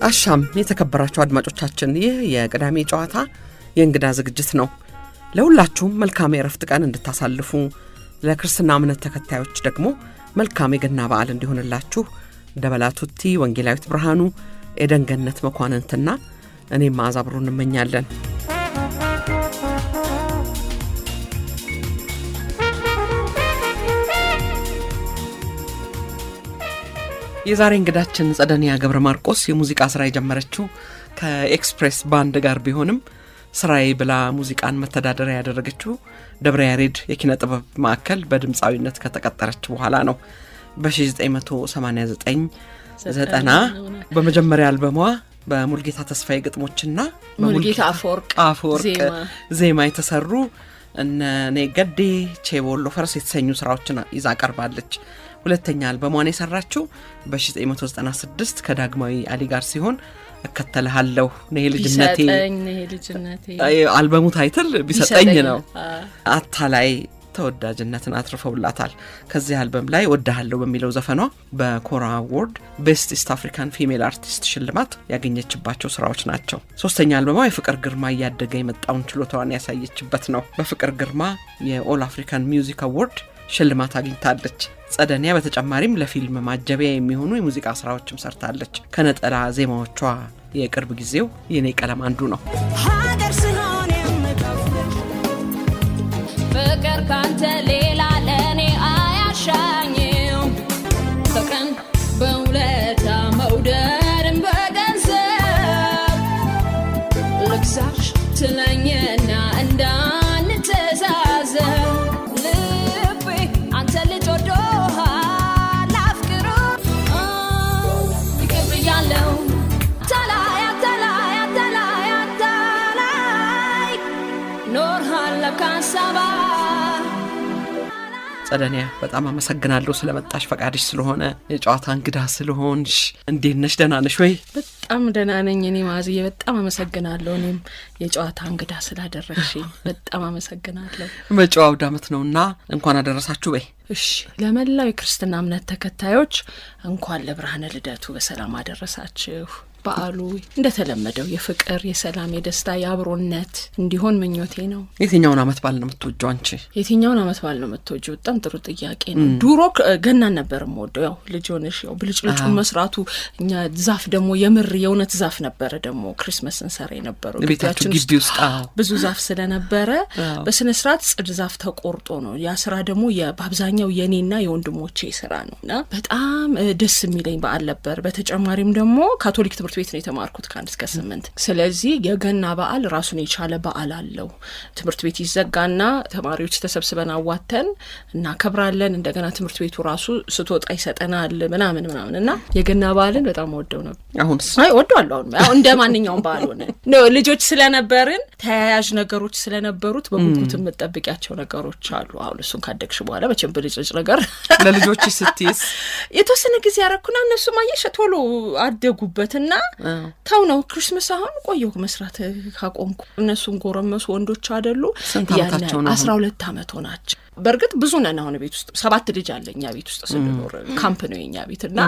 አሻም የተከበራችሁ አድማጮቻችን ይህ የቅዳሜ ጨዋታ የእንግዳ ዝግጅት ነው። ለሁላችሁም መልካም የረፍት ቀን እንድታሳልፉ ለክርስትና እምነት ተከታዮች ደግሞ መልካም የገና በዓል እንዲሆንላችሁ ደበላቱቲ ወንጌላዊት ብርሃኑ ኤደን ገነት መኳንንትና እኔም ማዛብሩ እንመኛለን። የዛሬ እንግዳችን ጸደኒያ ገብረ ማርቆስ የሙዚቃ ስራ የጀመረችው ከኤክስፕሬስ ባንድ ጋር ቢሆንም ስራዬ ብላ ሙዚቃን መተዳደሪያ ያደረገችው ደብረ ያሬድ የኪነ ጥበብ ማዕከል በድምጻዊነት ከተቀጠረች በኋላ ነው። በ1989 90 በመጀመሪያ አልበሟ በሙልጌታ ተስፋዬ ግጥሞችና ሙልጌታ አፈወርቅ ዜማ የተሰሩ እነ ነገዴ ቼቦሎ ፈረስ የተሰኙ ስራዎችን ይዛ ቀርባለች። ሁለተኛ አልበሟን የሰራችው በ1996 ከዳግማዊ አሊ ጋር ሲሆን እከተልሃለሁ ነይ ልጅነቴ አልበሙ ታይትል ቢሰጠኝ ነው። አታላይ ተወዳጅነትን አትርፈውላታል። ከዚህ አልበም ላይ ወዳሃለሁ በሚለው ዘፈኗ በኮራ አዋርድ ቤስት ኢስት አፍሪካን ፊሜል አርቲስት ሽልማት ያገኘችባቸው ስራዎች ናቸው። ሶስተኛ አልበሟ የፍቅር ግርማ እያደገ የመጣውን ችሎታዋን ያሳየችበት ነው። በፍቅር ግርማ የኦል አፍሪካን ሚውዚክ አዋርድ ሽልማት አግኝታለች። ጸደኒያ በተጨማሪም ለፊልም ማጀቢያ የሚሆኑ የሙዚቃ ስራዎችም ሰርታለች። ከነጠላ ዜማዎቿ የቅርብ ጊዜው የኔ ቀለም አንዱ ነው። ፍቅር ካንተ ሌላ ለኔ አያሻኝም፣ ፍቅርን በውለታ መውደድን በገንዘብ ልግዛሽ ትለኝና እንዳንተዛዘብ ልቤ አንተ ልጅ ወዶሃል አፍቅሮ ይቅር ብያለሁ ተላይ ኖርሃል ለካሳባ። ጸደኒያ በጣም አመሰግናለሁ ስለመጣሽ፣ ፈቃድሽ ስለሆነ የጨዋታ እንግዳ ስለሆንሽ። እንዴት ነሽ? ደህና ነሽ ወይ? በጣም ደህና ነኝ። እኔ ማዝዬ በጣም አመሰግናለሁ። እኔም የጨዋታ እንግዳ ስላደረግሽ በጣም አመሰግናለሁ። መጪው አውደ ዓመት ነውና እንኳን አደረሳችሁ በይ። እሺ፣ ለመላው የክርስትና እምነት ተከታዮች እንኳን ለብርሃነ ልደቱ በሰላም አደረሳችሁ። በዓሉ እንደተለመደው የፍቅር፣ የሰላም፣ የደስታ፣ የአብሮነት እንዲሆን ምኞቴ ነው። የትኛውን ዓመት በዓል ነው የምትወጂው አንቺ? የትኛውን ዓመት በዓል ነው የምትወጂው? በጣም ጥሩ ጥያቄ ነው። ድሮ ገናን ነበር የምወደው። ያው ልጅ ሆነሽ ያው ብልጭልጩ መስራቱ እኛ ዛፍ ደግሞ የምር የእውነት ዛፍ ነበረ ደግሞ ክሪስመስን ሰራ የነበረው ቤታችን ግቢ ውስጥ ብዙ ዛፍ ስለነበረ በስነ ስርዓት ጽድ ዛፍ ተቆርጦ ነው ያ ስራ ደግሞ በአብዛኛው የኔና የወንድሞቼ ስራ ነውና በጣም ደስ የሚለኝ በዓል ነበር። በተጨማሪም ደግሞ ካቶሊክ ትምህርት ቤት ነው የተማርኩት ከ1 እስከ 8። ስለዚህ የገና በዓል ራሱን የቻለ በዓል አለው። ትምህርት ቤት ይዘጋና ተማሪዎች ተሰብስበን አዋተን እናከብራለን። እንደገና ትምህርት ቤቱ ራሱ ስትወጣ ይሰጠናል ምናምንና የገና በዓልን በጣም ወደው ነበር። አሁንስ ወደዋለሁ። አሁን እንደ ማንኛውም በዓል ሆነ ነው። ልጆች ስለነበርን ተያያዥ ነገሮች ስለነበሩት በጉጉት የምትጠብቂያቸው ነገሮች አሉ። አሁን እሱን ካደግሽ በኋላ መቼም ብልጭልጭ ነገር ለልጆች ስትይስ የተወሰነ ጊዜ ያረኩና እነሱ ማየሽ ቶሎ አደጉበትና ታው ነው ክሪስማስ አሁን ቆየሁ መስራት ካቆምኩ። እነሱም ጎረመሱ ወንዶች አይደሉ። ያለ 12 ዓመት ሆናቸው። በርግጥ ብዙ ነን አሁን ቤት ውስጥ 7 ልጅ አለኛ ቤት ውስጥ ስንኖር ካምፕ ነው የኛ ቤትና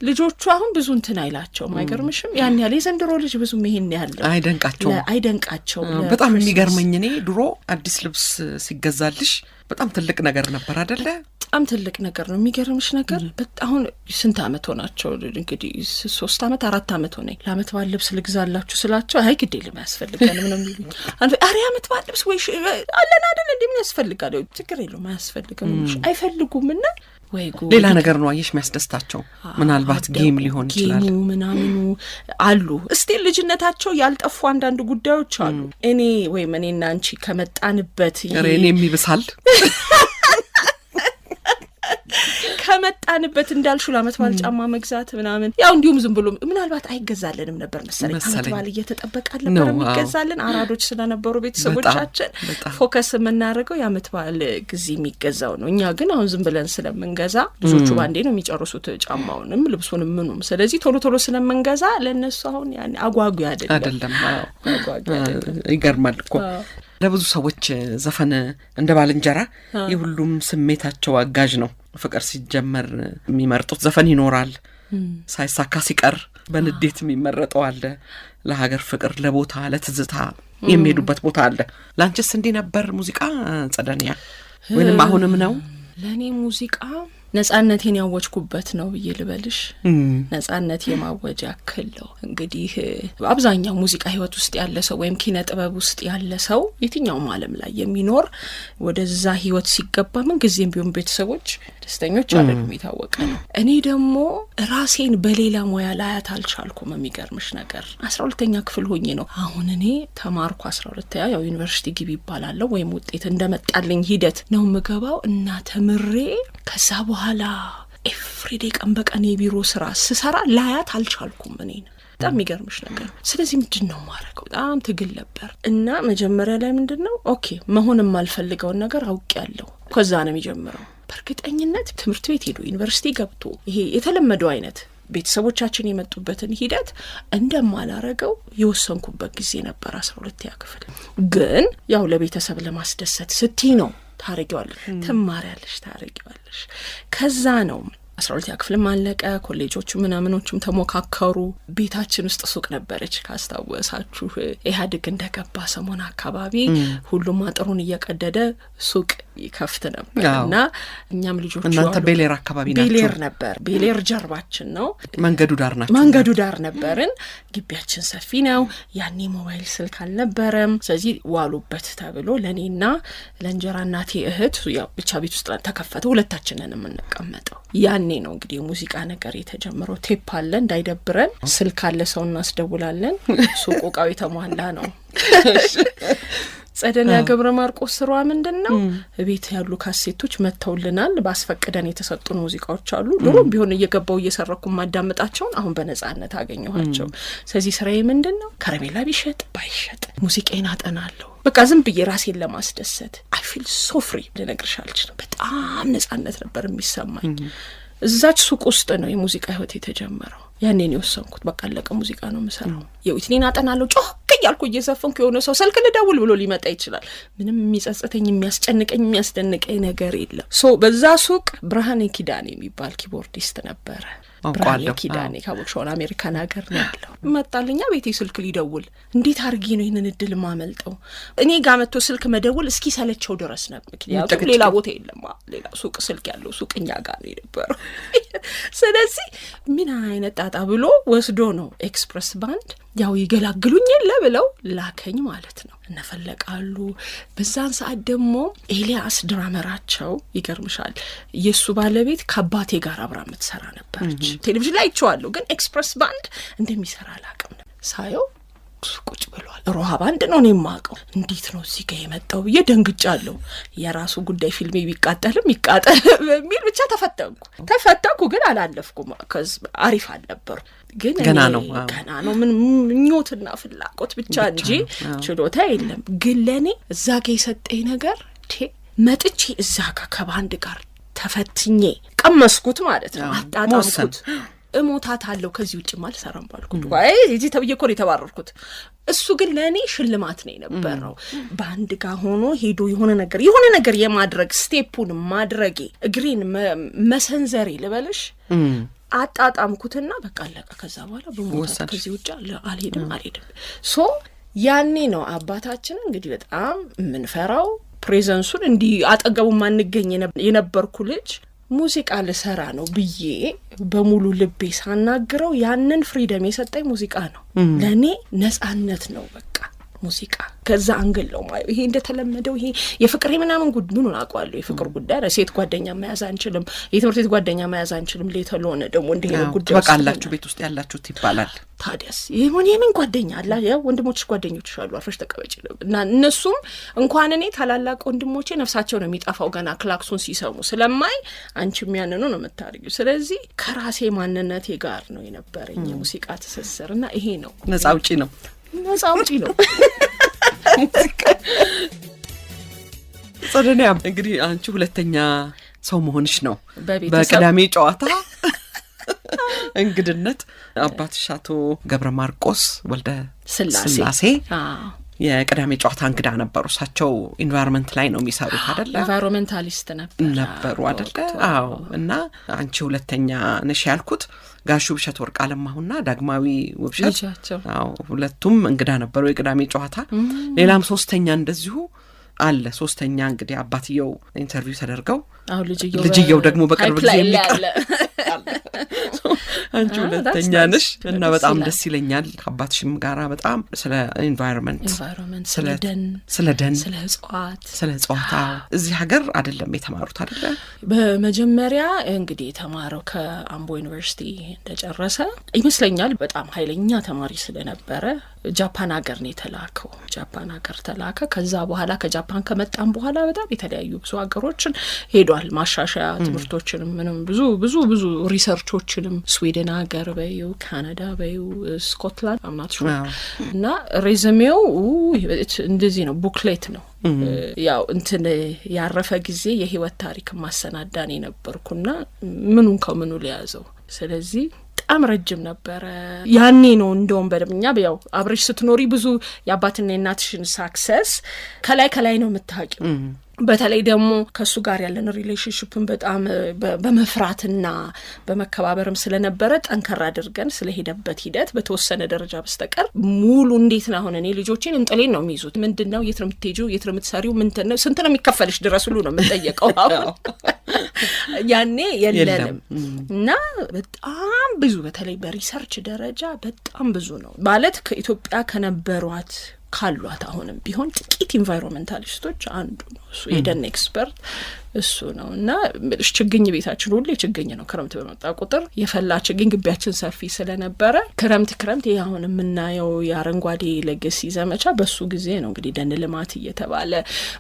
ልጆቹ አሁን ብዙ እንትን አይላቸውም። አይገርምሽም? ያን ያለ የዘንድሮ ልጅ ብዙ መሄን ያለው አይደንቃቸው። በጣም የሚገርመኝ እኔ ድሮ አዲስ ልብስ ሲገዛልሽ በጣም ትልቅ ነገር ነበር አይደለ? በጣም ትልቅ ነገር ነው። የሚገርምሽ ነገር አሁን ስንት ዓመት ሆናቸው እንግዲህ 3 ዓመት 4 ዓመት ሆነኝ። ለዓመት በዓል ልብስ ልግዛላችሁ ስላቸው አይ ግዴ ለማያስፈልጋል ምንም የሚሉኝ አሪ ዓመት በዓል ልብስ ወይ አለና አይደል እንደምን ያስፈልጋል? ችግር የለውም አያስፈልግም አይፈልጉምና ወይ ሌላ ነገር ነው አየሽ የሚያስደስታቸው። ምናልባት ጌም ሊሆን ይችላል ምናምኑ አሉ። እስቲ ልጅነታቸው ያልጠፉ አንዳንድ ጉዳዮች አሉ። እኔና አንቺ ከመጣንበት እኔ የሚብሳል ከመጣንበት እንዳልሹ ለዓመት በዓል ጫማ መግዛት ምናምን ያው እንዲሁም ዝም ብሎ ምናልባት አይገዛልንም ነበር መሰለኝ። ዓመት በዓል እየተጠበቃል ነበር የሚገዛልን። አራዶች ስለነበሩ ቤተሰቦቻችን ፎከስ የምናደርገው የዓመት በዓል ጊዜ የሚገዛው ነው። እኛ ግን አሁን ዝም ብለን ስለምንገዛ ልጆቹ ባንዴ ነው የሚጨርሱት ጫማውንም ልብሱንም ምኑም። ስለዚህ ቶሎ ስለምንገዛ ለነሱ አሁን ያኔ አጓጉ አይደለም። ይገርማል እኮ ለብዙ ሰዎች ዘፈን እንደ ባልንጀራ የሁሉም ስሜታቸው አጋዥ ነው። ፍቅር ሲጀመር የሚመርጡት ዘፈን ይኖራል፣ ሳይሳካ ሲቀር በንዴት የሚመረጠው አለ፣ ለሀገር ፍቅር፣ ለቦታ፣ ለትዝታ የሚሄዱበት ቦታ አለ። ላንቺስ እንዲህ ነበር ሙዚቃ ጸደንያ ወይንም አሁንም ነው? ለእኔ ሙዚቃ ነጻነቴን ያወጅኩበት ነው ብዬ ልበልሽ። ነጻነት የማወጅ ያክል ነው። እንግዲህ አብዛኛው ሙዚቃ ህይወት ውስጥ ያለ ሰው ወይም ኪነ ጥበብ ውስጥ ያለ ሰው የትኛውም ዓለም ላይ የሚኖር ወደዛ ህይወት ሲገባ ምን ጊዜም ቢሆን ቤተሰቦች ደስተኞች አይደሉም፣ የታወቀ ነው። እኔ ደግሞ ራሴን በሌላ ሙያ ላያት አልቻልኩም። የሚገርምሽ ነገር 12ኛ ክፍል ሆኜ ነው አሁን እኔ ተማርኩ 12ኛ ያው ዩኒቨርሲቲ ግቢ ይባላለሁ ወይም ውጤት እንደመጣልኝ ሂደት ነው የምገባው እና ተምሬ ከዛ በኋላ ኤፍሪዴ ቀን በቀን የቢሮ ስራ ስሰራ ላያት አልቻልኩም እኔን። በጣም የሚገርምሽ ነገር ስለዚህ ምንድነው ማረከው? በጣም ትግል ነበር እና መጀመሪያ ላይ ምንድነው ኦኬ መሆን የማልፈልገውን ነገር አውቄያለሁ። ከዛ ነው የሚጀምረው። በእርግጠኝነት ትምህርት ቤት ሄዶ ዩኒቨርሲቲ ገብቶ ይሄ የተለመደው አይነት ቤተሰቦቻችን የመጡበትን ሂደት እንደማላረገው የወሰንኩበት ጊዜ ነበር 12ኛ ክፍል። ግን ያው ለቤተሰብ ለማስደሰት ስትይ ነው ታረጊዋለሽ፣ ትማሪያለሽ፣ ታረጊዋለሽ። ከዛ ነው 12ኛ ክፍል ማለቀ። ኮሌጆቹ ምናምኖቹም ተሞካከሩ። ቤታችን ውስጥ ሱቅ ነበረች ካስታወሳችሁ፣ ኢህአዴግ እንደገባ ሰሞን አካባቢ ሁሉም አጥሩን እየቀደደ ሱቅ ይከፍት ነበር እና እኛም ልጆቹ እናንተ ቤሌር አካባቢ ናችሁ? ቤሌር ነበር። ቤሌር ጀርባችን ነው። መንገዱ ዳር ናችሁ? መንገዱ ዳር ነበርን። ግቢያችን ሰፊ ነው። ያኔ ሞባይል ስልክ አልነበረም። ስለዚህ ዋሉበት ተብሎ ለኔና ለእንጀራ እናቴ እህት ያው ብቻ ቤት ውስጥ ተከፈተ። ሁለታችንን የምንቀመጠው ያኔ ነው እንግዲህ ሙዚቃ ነገር የተጀመረው። ቴፕ አለ እንዳይደብረን፣ ስልክ አለ ሰው እናስደውላለን። ሱቁ ዕቃው የተሟላ ነው። ጸደንያ ገብረ ማርቆስ ስራዋ ምንድነው? ቤት ያሉ ካሴቶች መተውልናል። ባስፈቅደን የተሰጡን ሙዚቃዎች አሉ። ድሮም ቢሆን እየገባው እየሰረኩ ማዳመጣቸው አሁን በነጻነት አገኘኋቸው። ስለዚህ ስራዬ ምንድነው? ከረሜላ ቢሸጥ ባይሸጥ ሙዚቃዬን አጠናለሁ። በቃ ዝም ብዬ ራሴን ለማስደሰት አይ ፊል ሶ ፍሪ ልነግርሽ አልችልም። በጣም ነጻነት ነበር የሚሰማኝ። እዛች ሱቅ ውስጥ ነው የሙዚቃ ህይወት የተጀመረው። ያኔ ነው የወሰንኩት። በቃ አለቀ፣ ሙዚቃ ነው የምሰራው። የዊትኒን አጠናለሁ ጮክ እያልኩ እየዘፈንኩ የሆነ ሰው ስልክ ልደውል ብሎ ሊመጣ ይችላል። ምንም የሚጸጽተኝ የሚያስጨንቀኝ የሚያስደንቀኝ ነገር የለም። በዛ ሱቅ ብርሃኔ ኪዳኔ የሚባል ኪቦርዲስት ነበረ። ብርሃኔ ኪዳኔ ካቦክሾን አሜሪካን ሀገር ነው ያለው። መጣልኛ ቤቴ ስልክ ሊደውል። እንዴት አድርጌ ነው ይህንን እድል ማመልጠው? እኔ ጋር መጥቶ ስልክ መደውል እስኪ ሰለቸው ድረስ ነበር። ምክንያቱም ሌላ ቦታ የለም፣ ሌላ ሱቅ ስልክ ያለው ሱቅ እኛ ጋር ነው የነበረው። ስለዚህ ምን አይነት ጣጣ ብሎ ወስዶ ነው ኤክስፕረስ ባንድ ያው ይገላግሉኝ የለ ብለው ላከኝ ማለት ነው። እነፈለቃሉ በዛን ሰዓት ደግሞ ኤልያስ ድራመራቸው ይገርምሻል፣ የሱ ባለቤት ከአባቴ ጋር አብራ የምትሰራ ነበርች። ቴሌቪዥን ላይ አይቼዋለሁ፣ ግን ኤክስፕረስ ባንድ እንደሚሰራ አላውቅም ነበር። ሳየው ቁጭ ብሏል። ሮሃ ባንድ ነው እኔ የማውቀው። እንዴት ነው እዚህ ጋር የመጣው ብዬ ደንግጫለሁ። የራሱ ጉዳይ ፊልሜ ቢቃጠልም ይቃጠል በሚል ብቻ ተፈተንኩ፣ ግን አላለፍኩም። አሪፍ አልነበሩ ግን ገና ነው ምን ምኞትና ፍላጎት ብቻ እንጂ ችሎታ የለም። ግን ለኔ እዛ ጋር የሰጠኝ ነገር መጥቼ እዛ ጋር ከባንድ ጋር ተፈትኜ ቀመስኩት ማለት ነው። አጣጣምኩት። እሞታታለሁ ከዚህ ውጭ አልሰራም ባልኩት ወይ እዚህ ተብዬ እኮ ነው የተባረርኩት። እሱ ግን ለኔ ሽልማት ነው የነበረው። ባንድ ጋር ሆኖ ሄዶ የሆነ ነገር የማድረግ ስቴፑን ማድረጌ እግሬን መሰንዘሬ ልበልሽ አጣጣምኩትና በቃ አለቀ። ከዛ በኋላ በሞት ከዚህ ውጭ አልሄድም። ያኔ ነው አባታችን እንግዲህ በጣም የምንፈራው ፕሬዘንሱን እንዲህ አጠገቡ ማንገኝ የነበርኩ ልጅ ሙዚቃ ልሰራ ነው ብዬ በሙሉ ልቤ ሳናግረው ያንን ፍሪደም የሰጠኝ ሙዚቃ ነው። ለኔ ነጻነት ነው በቃ ሙዚቃ። ከዛ አንግል ነው ማለት ይሄ እንደተለመደው ይሄ የፍቅር ምናምን ምኑን አውቀዋለሁ። የፍቅር ጉዳይ ሴት ጓደኛ መያዝ አንችልም፣ የትምህርት ቤት ጓደኛ መያዝ አንችልም። ሌተሎነ ደግሞ እንደ ጉዳይ በቃላችሁ ቤት ውስጥ ያላችሁት ይባላል። ታዲያስ የምን ጓደኛ አላ ያው ወንድሞች ጓደኞች አሉ፣ አርፈሽ ተቀበጭ እና እነሱም እንኳን እኔ ታላላቅ ወንድሞቼ ነፍሳቸው ነው የሚጣፋው ገና ክላክሱን ሲሰሙ ስለማይ አንቺም ያንኑ ነው የምታርጊው። ስለዚህ ከራሴ ማንነቴ ጋር ነው የነበረኝ የሙዚቃ ትስስርና ይሄ ነው ነፃ አውጪ ነው። ጸደንያ እንግዲህ አንቺ ሁለተኛ ሰው መሆንሽ ነው በቅዳሜ ጨዋታ እንግድነት። አባትሽ አቶ ገብረ ማርቆስ ወልደ ስላሴ የቅዳሜ ጨዋታ እንግዳ ነበሩ። እሳቸው ኢንቫይሮንመንት ላይ ነው የሚሰሩት አይደለ? ኢንቫይሮንመንታሊስት ነበሩ አይደለ? አዎ። እና አንቺ ሁለተኛ ነሽ ያልኩት ጋሹ ብሸት ወርቅ አለማሁና ዳግማዊ ውብሸት፣ አዎ ሁለቱም እንግዳ ነበሩ የቅዳሜ ጨዋታ። ሌላም ሶስተኛ እንደዚሁ አለ። ሶስተኛ እንግዲህ አባትየው ኢንተርቪው ተደርገው ልጅየው ደግሞ በቅርብ ጊዜ የሚቀር አንቺ ሁለተኛ ነሽ እና በጣም ደስ ይለኛል። ከአባትሽም ጋራ በጣም ስለ ኢንቫይሮንመንት፣ ስለ ደን፣ ስለ እጽዋት እዚህ ሀገር አይደለም የተማሩት አይደለ? በመጀመሪያ እንግዲህ የተማረው ከአምቦ ዩኒቨርሲቲ እንደጨረሰ ይመስለኛል። በጣም ኃይለኛ ተማሪ ስለነበረ ጃፓን ሀገር ነው የተላከው። ጃፓን ሀገር ተላከ። ከዛ በኋላ ከጃፓን ከመጣም በኋላ በጣም የተለያዩ ብዙ ሀገሮችን ሄዷል። ማሻሻያ ትምህርቶችንም ምንም ብዙ ሪሰርቾችንም ስዊድን ሀገር በዩ፣ ካናዳ በዩ፣ ስኮትላንድ አምናት እና ሬዝሜው እንደዚህ ነው። ቡክሌት ነው። ያው እንትን ያረፈ ጊዜ የህይወት ታሪክ ማሰናዳኔ ነበርኩና ምኑን ከምኑ ሊያዘው። ስለዚህ በጣም ረጅም ነበረ። ያኔ ነው እንደውም በደምኛ ያው አብረሽ ስትኖሪ ብዙ የአባትና የእናትሽን ሳክሰስ ከላይ ነው የምታውቂው። በተለይ ደግሞ ከሱ ጋር ያለን ሪሌሽንሽፕን በጣም በመፍራትና በመከባበርም ስለነበረ ጠንከራ አድርገን ስለሄደበት ሂደት በተወሰነ ደረጃ በስተቀር ሙሉ እንዴት ነው አሁን እኔ ልጆቼን እንጥሌን ነው የሚይዙት። ምንድነው የት ነው የምትሄጂው፣ የት ነው የምትሰሪው፣ ምንድነው ስንት ነው የሚከፈልሽ ድረስ ሁሉ ነው የምንጠየቀው። አሁን ያኔ የለንም እና በጣም ብዙ በተለይ በሪሰርች ደረጃ በጣም ብዙ ነው ማለት ከኢትዮጵያ ከነበሯት ካሏት አሁንም ቢሆን ጥቂት ኢንቫይሮንመንታሊስቶች አንዱ ነው። እሱ የደን ኤክስፐርት እሱ ነው እና ችግኝ ቤታችን ሁሉ ችግኝ ነው። ክረምት በመጣ ቁጥር የፈላ ችግኝ ግቢያችን ሰፊ ስለነበረ ክረምት ይሄ አሁን የምናየው የአረንጓዴ ሌጋሲ ዘመቻ በሱ ጊዜ ነው እንግዲህ ደን ልማት እየተባለ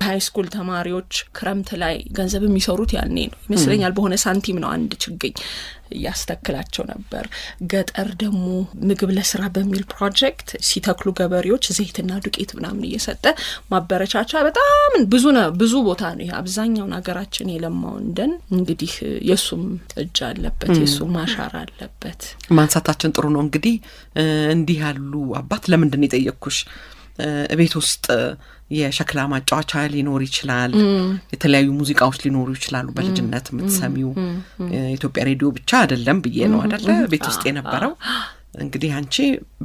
ሃይ ስኩል ተማሪዎች ክረምት ላይ ገንዘብ የሚሰሩት ያኔ ነው ይመስለኛል። በሆነ ሳንቲም ነው አንድ ችግኝ ያስተክላቸው ነበር። ገጠር ደግሞ ምግብ ለስራ በሚል ፕሮጀክት ሲተክሉ ገበሬዎች ዘይትና ዱቄት ምናምን እየሰጠ ማበረቻቻ በጣም ብዙ ቦታ ነው። አብዛኛው ሀገራችን የለማው እንደን እንግዲህ የሱም እጅ አለበት፣ የሱም ማሻራ አለበት። ማንሳታችን ጥሩ ነው። እንግዲህ እንዲህ ያሉ አባት ለምንድን የጠየቅኩሽ ቤት ውስጥ የሸክላ ማጫወቻ ሊኖር ይችላል፣ የተለያዩ ሙዚቃዎች ሊኖሩ ይችላሉ። በልጅነት የምትሰሚው ኢትዮጵያ ሬዲዮ ብቻ አይደለም ብዬ ነው አይደለ ቤት ውስጥ የነበረው። እንግዲህ አንቺ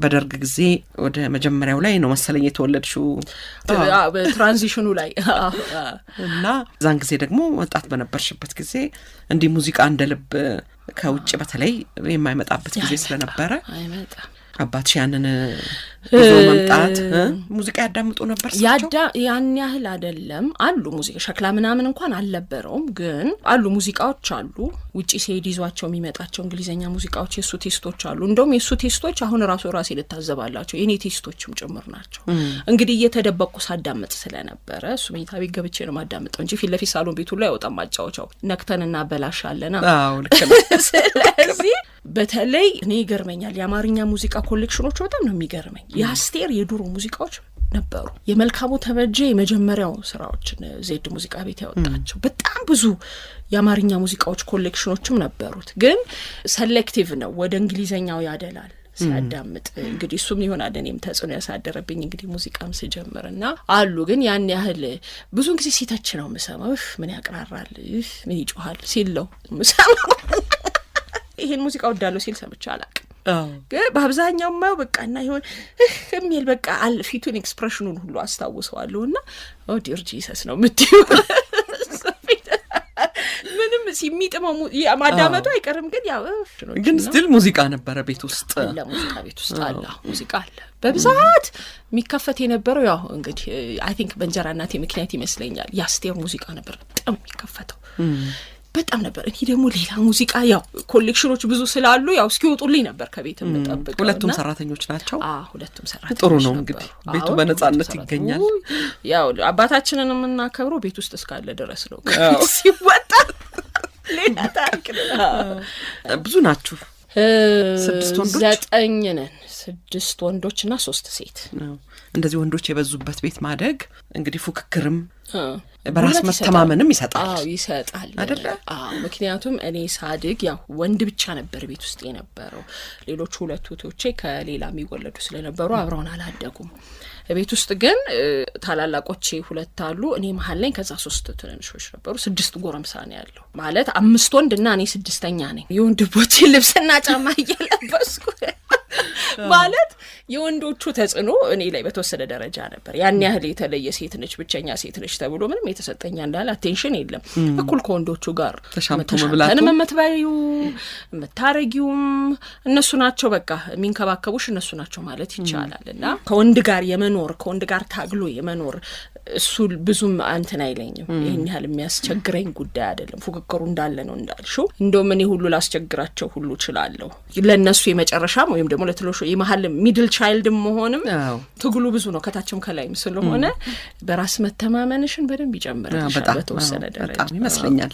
በደርግ ጊዜ ወደ መጀመሪያው ላይ ነው መሰለኝ የተወለድሽው፣ በትራንዚሽኑ ላይ እና ዛን ጊዜ ደግሞ ወጣት በነበርሽበት ጊዜ እንዲህ ሙዚቃ እንደልብ ከውጭ በተለይ የማይመጣበት ጊዜ ስለነበረ አባትሽ ያንን ብዙ መምጣት ሙዚቃ ያዳምጡ ነበር። ያን ያህል አይደለም አሉ ሙዚቃ ሸክላ ምናምን እንኳን አልነበረውም፣ ግን አሉ ሙዚቃዎች አሉ። ውጪ ሲሄድ ይዟቸው የሚመጣቸው እንግሊዘኛ ሙዚቃዎች የሱ ቴስቶች አሉ። እንደውም የሱ ቴስቶች አሁን ራሴ ልታዘባላቸው የኔ ቴስቶችም ጭምር ናቸው። እንግዲህ እየተደበቁ ሳዳምጥ ስለነበረ እሱ መኝታ ቤት ገብቼ ነው ማዳምጠው እንጂ ፊት ለፊት ሳሎን ቤቱ ላይ አይወጣም ማጫወቻው ነክተንና በላሻለና። አዎ ልክ ነው። ስለዚህ በተለይ እኔ ይገርመኛል የአማርኛ ሙዚቃ ኮሌክሽኖች በጣም ነው የሚገርመኝ። የአስቴር የድሮ ሙዚቃዎች ነበሩ። የመልካሙ ተበጀ የመጀመሪያው ስራዎችን ዜድ ሙዚቃ ቤት ያወጣቸው በጣም ብዙ የአማርኛ ሙዚቃዎች ኮሌክሽኖችም ነበሩት። ግን ሴሌክቲቭ ነው፣ ወደ እንግሊዘኛው ያደላል ሲያዳምጥ። እንግዲህ እሱም ይሆናል እኔም ተጽዕኖ ያሳደረብኝ እንግዲህ ሙዚቃም ስጀምርና አሉ። ግን ያን ያህል ብዙን ጊዜ ሲተች ነው የምሰማው። ምን ያቅራራል፣ ምን ይጮሃል ሲለው የምሰማው። ይሄን ሙዚቃ ወዳለው ሲል ሰምቼ አላውቅም። ግን በአብዛኛው ማው በቃና ይሆን የሚል በቃ ፊቱን ኤክስፕሬሽኑን ሁሉ አስታውሰዋለሁና ዲር ጂሰስ ነው የምትይው። ምንም ሲሚጥመው ማዳመጡ አይቀርም። ግን ያው ግን ስቲል ሙዚቃ ነበረ ቤት ውስጥ ሙዚቃ ቤት ውስጥ አለ፣ ሙዚቃ አለ በብዛት የሚከፈት የነበረው። ያው እንግዲህ አይ ቲንክ በእንጀራ እናቴ ምክንያት ይመስለኛል የአስቴር ሙዚቃ ነበር በጣም የሚከፈተው በጣም ነበር። እኔ ደግሞ ሌላ ሙዚቃ ያው ኮሌክሽኖች ብዙ ስላሉ ያው እስኪወጡልኝ ነበር ከቤት የምጠብቀው። ሁለቱም ሰራተኞች ናቸው? ሁለቱም ሰራተኞች። ጥሩ ነው እንግዲህ ቤቱ በነጻነት ይገኛል። ያው አባታችንን የምናከብረው ቤት ውስጥ እስካለ ድረስ ነው። ሲወጣ ሌላ ታሪክ ነው። ብዙ ናችሁ? 6 ወንዶች 9 ነን። 6 ወንዶችና 3 ሴት ነው። እንደዚህ ወንዶች የበዙበት ቤት ማደግ እንግዲህ ፉክክርም በራስ መተማመንም ይሰጣል አይደለ? ምክንያቱም እኔ ሳድግ ያው ወንድ ብቻ ነበር ቤት ውስጥ የነበረው። ሌሎች 2 እህቶቼ ከሌላ የሚወለዱ ስለነበሩ አብረውን አላደጉም። ቤት ውስጥ ግን ታላላቆቼ 2 አሉ፣ እኔ መሀል ላይ ከዛ 3 ትንንሾች ነበሩ። 6 ጎረምሳ ነው ያለው ማለት 5 ወንድና እኔ 6ኛ ነኝ። የወንድሞቼ ልብስና ጫማ እየለበስኩ ማለት የወንዶቹ ተጽዕኖ እኔ ላይ በተወሰነ ደረጃ ነበር። ያን ያህል የተለየ ሴት ነች ብቸኛ ሴት ነች ተብሎ ምንም የተሰጠኛ እንዳለ አቴንሽን የለም። እኩል ከወንዶቹ ጋር ተሻምተን መመትባዩ መታረጊውም እነሱ ናቸው፣ በቃ የሚንከባከቡሽ እነሱ ናቸው ማለት ይቻላል። እና ከወንድ ጋር የመኖር ከወንድ ጋር ታግሎ የመኖር እሱ ብዙም አንተን አይለኝም። ይሄን ያህል የሚያስቸግረኝ ጉዳይ አይደለም። ፉክክሩ እንዳለ ነው እንዳልሽው። እንደውም እኔ ሁሉ ላስቸግራቸው ሁሉ እችላለሁ። ለነሱ የመጨረሻም ወይም ደግሞ ለትሎሹ የመሃል ሚድል ቻይልድ መሆንም ትግሉ ብዙ ነው ከታችም ከላይም ስለሆነ በራስ መተማመንሽን በደንብ ይጨምራል በተወሰነ ደረጃ በጣም ይመስለኛል።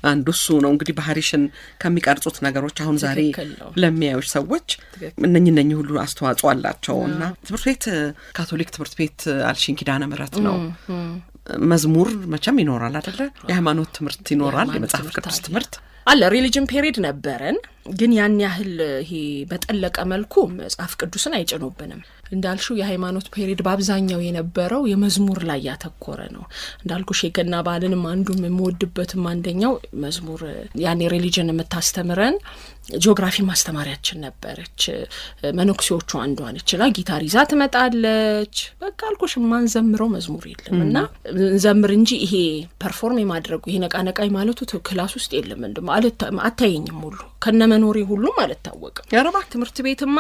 አንዱ እሱ ነው እንግዲህ ባህሪሽን ከሚቀርጹት ነገሮች አሁን ዛሬ ለሚያዩሽ ሰዎች እነኚህ ሁሉ አስተዋጽኦ አላቸውና ትምህርት ቤት ካቶሊክ ትምህርት ቤት አልሽኝ ኪዳነ ምህረት ነው። መዝሙር መቼም ይኖራል አይደለ? የሃይማኖት ትምህርት ይኖራል፣ የመጽሐፍ ቅዱስ ትምህርት አለ። ሪሊጅን ፔሪድ ነበረን፣ ግን ያን ያህል ይሄ በጠለቀ መልኩ መጽሐፍ ቅዱስን አይጭኑብንም። እንዳልሽው የሃይማኖት ፔሪድ በአብዛኛው የነበረው የመዝሙር ላይ ያተኮረ ነው። እንዳልኩሽ የገና በዓልንም አንዱም የምወድበትም አንደኛው መዝሙር ያኔ ሪሊጅን የምታስተምረን ጂኦግራፊ ማስተማሪያችን ነበረች። መነኩሴዎቹ አንዷ ነችና ጊታር ይዛ ትመጣለች። በቃ አልኩሽ ማንዘምረው መዝሙር የለም እና እንዘምር እንጂ ይሄ ፐርፎርም የማድረጉ ይሄ ነቃነቃይ ማለቱ ክላስ ውስጥ የለም ማለት አታየኝም ሁሉ ከነመኖሪ ሁሉ ማለት ታወቀ። ያረባ ትምህርት ቤትማ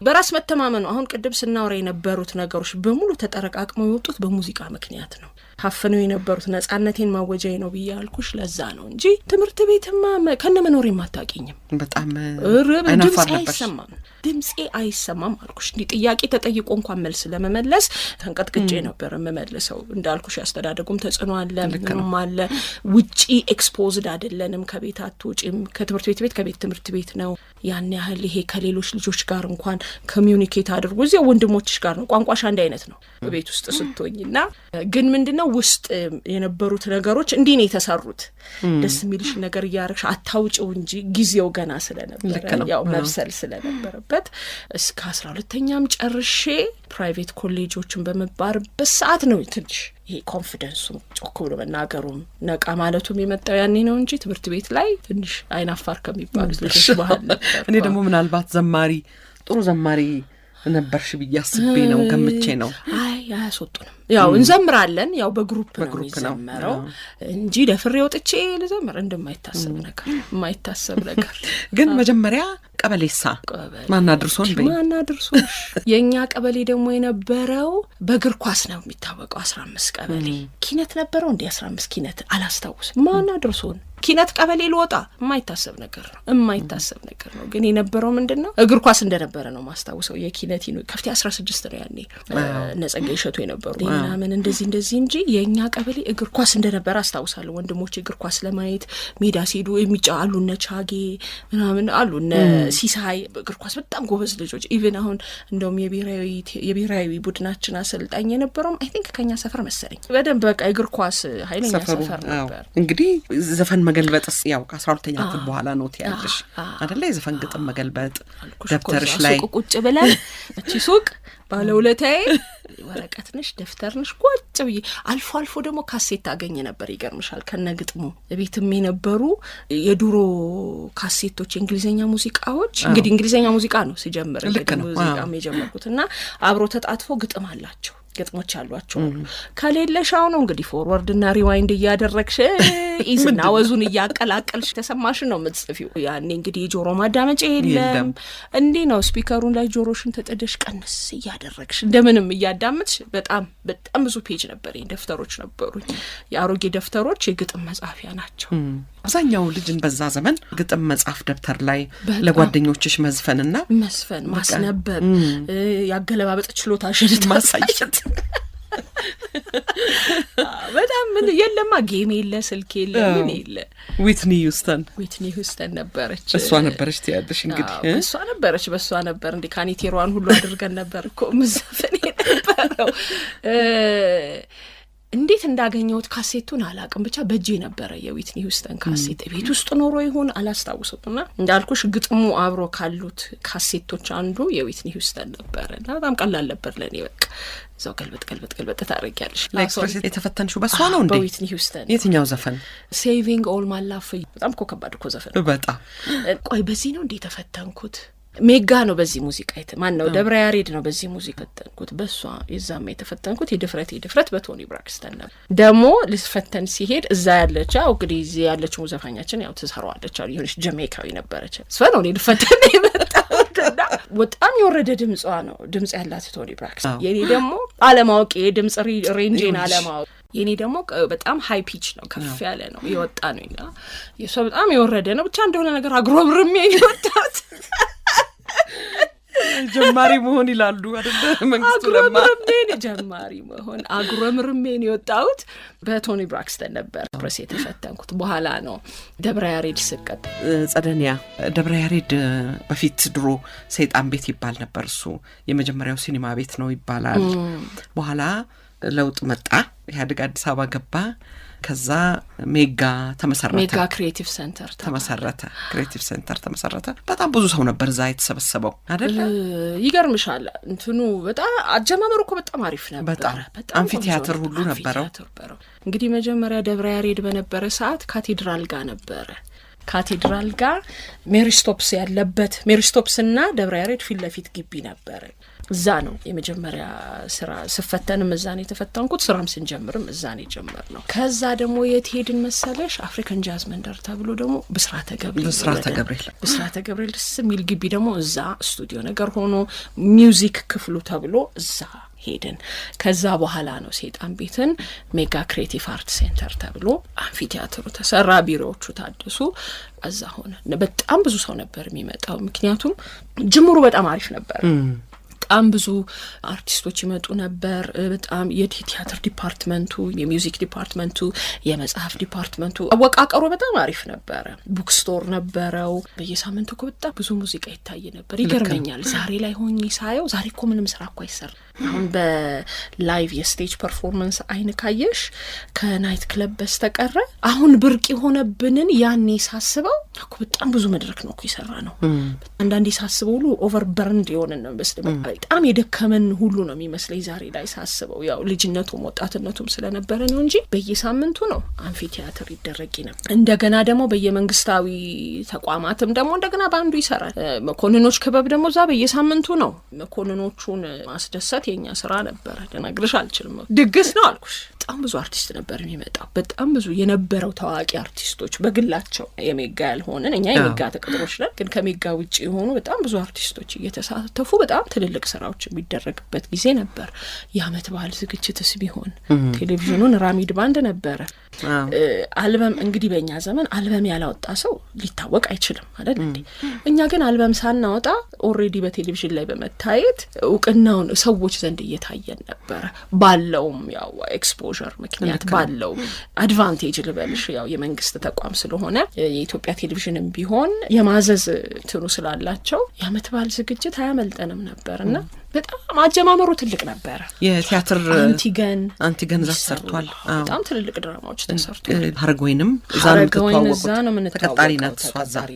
በራስ መተማመኑ አሁን ቅድም ስናወራ የነበሩት ነገሮች በሙሉ ተጠረቃቅመው የወጡት በሙዚቃ ምክንያት ነው። ሀፍነው የነበሩት ነጻነቴን ማወጃዬ ነው ብያልኩሽ ለዛ ነው እንጂ ትምህርት ቤትማ ከነመኖሪ ማታውቂኝም። በጣም ድምጼ አይሰማም አልኩሽ። እንዲህ ጥያቄ ተጠይቆ እንኳን መልስ ለመመለስ ተንቀጥቅጬ ነበር የምመልሰው። እንዳልኩሽ ያስተዳደጉም ተጽዕኖ አለ፣ ምንም አለ። ውጪ ኤክስፖዝድ አይደለንም። ከቤት አትወጪም። ከትምህርት ቤት ከቤት ትምህርት ቤት ነው። ያን ያህል ይሄ ከሌሎች ልጆች ጋር እንኳን ኮሚዩኒኬት አድርጎ እዚያ ወንድሞችሽ ጋር ነው። ቋንቋሽ አንድ አይነት ነው በቤት ውስጥ ስትሆኝና ግን ምንድነው ውስጥ የነበሩት ነገሮች እንዲህ ነው የተሰሩት። ደስ የሚልሽ ነገር እያረግሽ አታውጪው እንጂ ጊዜው ገና ስለነበረ ያው መብሰል ስለነበረበት እስከ 12ኛም ጨርሼ ፕራይቬት ኮሌጆችን በመባርበት ሰዓት ነው ትንሽ ይሄ ኮንፊደንሱ ጮክ ብሎ መናገሩም ነቃ ማለቱም የመጣው ያኔ ነው እንጂ ትምህርት ቤት ላይ ትንሽ አይናፋር ከሚባሉት ልጆች ባህል ነበር። እኔ ደግሞ ምናልባት ጥሩ ዘማሪ ነበርሽ ብዬ አስቤ ነው ገምቼ ነው። አያስወጡንም። ያው እንዘምራለን፣ ያው በግሩፕ ነው የሚዘመረው እንጂ ደፍሬ ወጥቼ ልዘምር እንደማይታሰብ ነገር ግን መጀመሪያ ቀበሌሳ ማናድርሶን የኛ ቀበሌ ደግሞ የነበረው በእግር ኳስ ነው የሚታወቀው። 15 ቀበሌ ኪነት ነበረው እንዴ? 15 ኪነት አላስታውስም። ማናድርሶን ኪነት ቀበሌ ልወጣ የማይታሰብ ነገር ነው። ግን የነበረው ምንድነው እግር ኳስ እንደነበረ ነው ማስታውሰው። የኪነት ከፍቴ 16 ነው ያኔ ነጸጋ ይሸቱ የነበሩ ምናምን እንደዚህ እንጂ የኛ ቀበሌ እግር ኳስ እንደነበረ አስታውሳለሁ። ወንድሞቼ እግር ኳስ ለማየት ሜዳ ሲሄዱ የሚጫወቱ አሉነ ቻጌ ምናምን አሉነ ሲሳይ እግር ኳስ በጣም ጎበዝ ልጆች። ኢቭን አሁን እንደውም የብሔራዊ ቡድናችን አሰልጣኝ የነበረው አይ ቲንክ ከኛ ሰፈር መሰለኝ። በደንብ በቃ እግር ኳስ ኃይለኛ ሰፈር ነበር። እንግዲህ ዘፈን መገልበጥስ ያው ከ12ኛ ክፍል በኋላ ነው ትያለሽ አይደለ? የዘፈን ግጥም መገልበጥ ደብተርሽ ላይ ቁጭ ብለን እቺ ሱቅ ባለውለታዬ ወረቀት ነሽ ደፍተር ነሽ ቁጭ ብዬ አልፎ ደግሞ ካሴት ታገኘ ነበር። ይገርምሻል ከነግጥሙ ቤትም የነበሩ የድሮ ካሴቶች የእንግሊዘኛ ሙዚቃዎች። እንግዲህ እንግሊዘኛ ሙዚቃ ነው ሲጀምር ሙዚቃም የጀመርኩትና አብሮ ተጣጥፎ ግጥም አላቸው ግጥሞች አሏቸው። ከሌለሻው ነው እንግዲህ ፎርወርድ እና ሪዋይንድ እያደረግሽ ኢዝና ወዙን እያቀላቀልሽ ተሰማሽን ነው የምትጽፊው። ያኔ እንግዲህ የጆሮ ማዳመጫ የለም። እንዴ ነው ስፒከሩን ላይ ጆሮሽን ተጠደሽ ቀንስ እያደረግሽ እንደምንም እያዳመጥሽ በጣም ብዙ ፔጅ ነበረኝ። ደፍተሮች ነበሩኝ፣ የአሮጌ ደፍተሮች የግጥም መጻፊያ ናቸው። አብዛኛው ልጅን በዛ ዘመን ግጥም መጻፍ ደብተር ላይ ለጓደኞችሽ መዝፈን ማስነበብ ያገለባበጥ ችሎታሽን ማሳየት በጣም ምን የለማ ጌም የለ ስልክ የለ ምን የለ ዊትኒ ሂውስተን ነበረች እሷ ነበረች ትያለሽ እንግዲህ እሷ ነበረች በሷ ነበር እንዴ ካኒቴሯን ሁሉ አድርገን ነበር እኮ ምዘፈን የነበረው እንዴት እንዳገኘሁት ካሴቱን አላቅም ብቻ በእጄ ነበረ የዊትኒ ሂውስተን ካሴት ቤት ውስጥ ኖሮ ይሆን አላስታውሰውምና እንዳልኩሽ ግጥሙ አብሮ ካሉት ካሴቶች አንዱ የዊትኒ ሂውስተን ነበርና በጣም ቀላል ነበር ለኔ በቃ እዛው ገልበጥ ታረጊያለሽ ለኤክስፕሬስ የተፈተንሽው በሷ ነው እንዴ በዊትኒ ሂውስተን የትኛው ዘፈን ሴቪንግ ኦል ማይ ላቭ በጣም እኮ ከባድ እኮ ዘፈን በጣም ቆይ በዚህ ነው እንዴ ተፈተንኩት ሜጋ ነው በዚህ ሙዚቃ ማን ነው ደብረ ያሬድ ነው በዚህ ሙዚቃ ተፈተንኩት በሷ የዛም የተፈተንኩት የድፍረት በቶኒ ብራክስተን ነው ደሞ ልስፈተን ሲሄድ እዛ ያለች እንግዲህ እዚህ ያለችው ሙዘፋኛችን ያው ተሰራዋለች የሆነች ጀሜካዊ ነበረች ስፈነው ነው ልፈተን የመጣውና በጣም የወረደ ድምጽ ያላት ቶኒ ብራክስተን የኔ ደግሞ አለማወቅ የድምጽ ሬንጅን አለማወቅ የኔ ደግሞ በጣም ሃይ ፒች ነው ከፍ ያለ ነው የወጣ ነውና የሷ በጣም የወረደ ነው ብቻ እንደሆነ ነገር አግሮብርም የወጣት ጀማሪ መሆን ይላሉ አይደል መንግስቱ ለማ ጀማሪ መሆን አግሮምርሜን የወጣሁት በቶኒ ብራክስተን ነበር ፕሬስ የተፈተንኩት በኋላ ነው ደብረ ያሬድ ስቀጥ ጸደኒያ ደብረ ያሬድ በፊት ድሮ ሰይጣን ቤት ይባል ነበር እሱ የመጀመሪያው ሲኒማ ቤት ነው ይባላል በኋላ ለውጥ መጣ ኢህአዴግ አዲስ አበባ ገባ ከዛ ሜጋ ተመሰረተ ሜጋ ክሬቲቭ ሴንተር ተመሰረተ በጣም ብዙ ሰው ነበር እዛ የተሰበሰበው አይደል ይገርምሻል እንትኑ በጣም አጀማመሩ እኮ በጣም አሪፍ ነበር በጣም አምፊቲያትር ሁሉ ነበረው እንግዲህ መጀመሪያ ደብረ ያሬድ በነበረ ሰዓት ካቴድራል ጋር ነበረ ካቴድራል ጋር ሜሪስቶፕስ ያለበት ሜሪስቶፕስና ደብረ ያሬድ ፊት ለፊት ግቢ ነበር እዛ ነው የመጀመሪያ ስራ ስፈተንም እዛ ነው የተፈተንኩት ስራም ስንጀምርም እዛ ነው የጀመርነው ከዛ ደግሞ የትሄድን መሰለሽ አፍሪካን ጃዝ መንደር ተብሎ ደግሞ ብስራተ ገብርኤል ደስ የሚል ግቢ ደግሞ እዛ ስቱዲዮ ነገር ሆኖ ሚውዚክ ክፍሉ ተብሎ እዛ ሄድን ከዛ በኋላ ነው ሰይጣን ቤትን ሜጋ ክሬቲቭ አርት ሴንተር ተብሎ አምፊቲያትሩ ተሰራ ቢሮዎቹ ታደሱ እዛ ሆነ በጣም ብዙ ሰው ነበር የሚመጣው ምክንያቱም ጅምሩ በጣም አሪፍ ነበር በጣም ብዙ አርቲስቶች ይመጡ ነበር በጣም የቲያትር ዲፓርትመንቱ የሚውዚክ ዲፓርትመንቱ የመጽሐፍ ዲፓርትመንቱ አወቃቀሩ በጣም አሪፍ ነበር ቡክ ስቶር ነበረው በየሳምንቱ እኮ በጣም ብዙ ሙዚቃ ይታይ ነበር ይገርመኛል ዛሬ ላይ ሆኜ ሳየው ዛሬ እኮ ምንም ስራ እኮ አይሰራ አሁን በላይቭ የስቴጅ ፐርፎርማንስ አይን ካየሽ ከናይት ክለብ በስተቀረ አሁን ብርቅ የሆነብንን ያኔ ሳስበው እኮ በጣም ብዙ መድረክ ነው እኮ ይሰራ ነው አንዳንዴ ሳስበው ሁሉ ኦቨርበርንድ የሆነን ነው መስለኝ በጣም የደከመን ሁሉ ነው የሚመስለኝ ዛሬ ላይ ሳስበው ያው ልጅነቱም ወጣትነቱም ስለነበረ ነው እንጂ በየሳምንቱ ነው አምፊቲያትር ይደረግ ነበር እንደገና ደግሞ በየመንግስታዊ ተቋማትም ደግሞ እንደገና ባንዱ ይሰራል መኮንኖች ክበብ ደግሞ ዛ በየሳምንቱ ነው መኮንኖቹን ማስደሰት የኛ ስራ ነበር ልነግርሽ አልችልም ድግስ ነው አልኩሽ በጣም ብዙ አርቲስት ነበር የሚመጣው በጣም ብዙ የነበረው ታዋቂ አርቲስቶች በግላቸው የሜጋ ያልሆነን እኛ የሜጋ ተቀጥሮች ነን ግን ከሜጋ ውጪ የሆኑ በጣም ብዙ አርቲስቶች እየተሳተፉ በጣም ትልልቅ ስራዎች የሚደረግበት ጊዜ ነበር የአመት በዓል ዝግጅትስ ቢሆን ቴሌቪዥኑን ራሚድ ባንድ ነበረ አልበም እንግዲህ በእኛ ዘመን አልበም ያላወጣ ሰው ሊታወቅ አይችልም አይደል እንዴ እኛ ግን አልበም ሳናወጣ ኦሬዲ በቴሌቪዥን ላይ በመታየት እውቅናውን ሰዎች ዘንድ እየታየን ነበር ባለውም ያው ኤክስፖዠር ምክንያት ባለው አድቫንቴጅ ልበልሽ ያው የመንግስት ተቋም ስለሆነ የኢትዮጵያ ቴሌቪዥንም ቢሆን የማዘዝ ትሩ ስላላቸው የአመት በዓል ዝግጅት አያመልጠንም ነበርና በጣም አጀማመሩ ትልቅ ነበር የቲያትር አንቲገን ሰርቷል በጣም ትልልቅ ድራማዎች ተሰርቷል ሀረገወይንም እዛ ነው ተቀጣሪ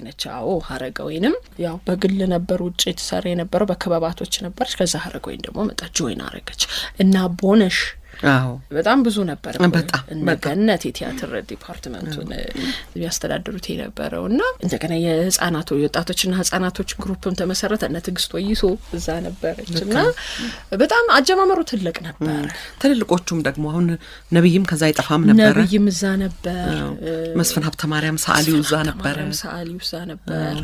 ነች ሀረገወይንም ያው በግል ነበር ውጭ የተሰራ የነበረው በክበባቶች ነበር ከዛ ሀረገወይን ደግሞ መጣ ጆይን አረገች እና ቦነሽ በጣም ብዙ ነበር በገነት የቲያትር ዲፓርትመንቱን ያስተዳድሩት የነበረውና እንደገና የህፃናት የወጣቶችና ህፃናቶች ግሩፕም ተመሰረተ እና ትግስት ወይሶ እዛ ነበረችና በጣም አጀማመሩ ትልቅ ነበር ትልልቆቹም ደግሞ አሁን ነብይም ከዛ አይጠፋም ነበር ነብይም እዛ ነበር መስፍን ሀብተ ማርያም ሰዓሊው እዛ ነበር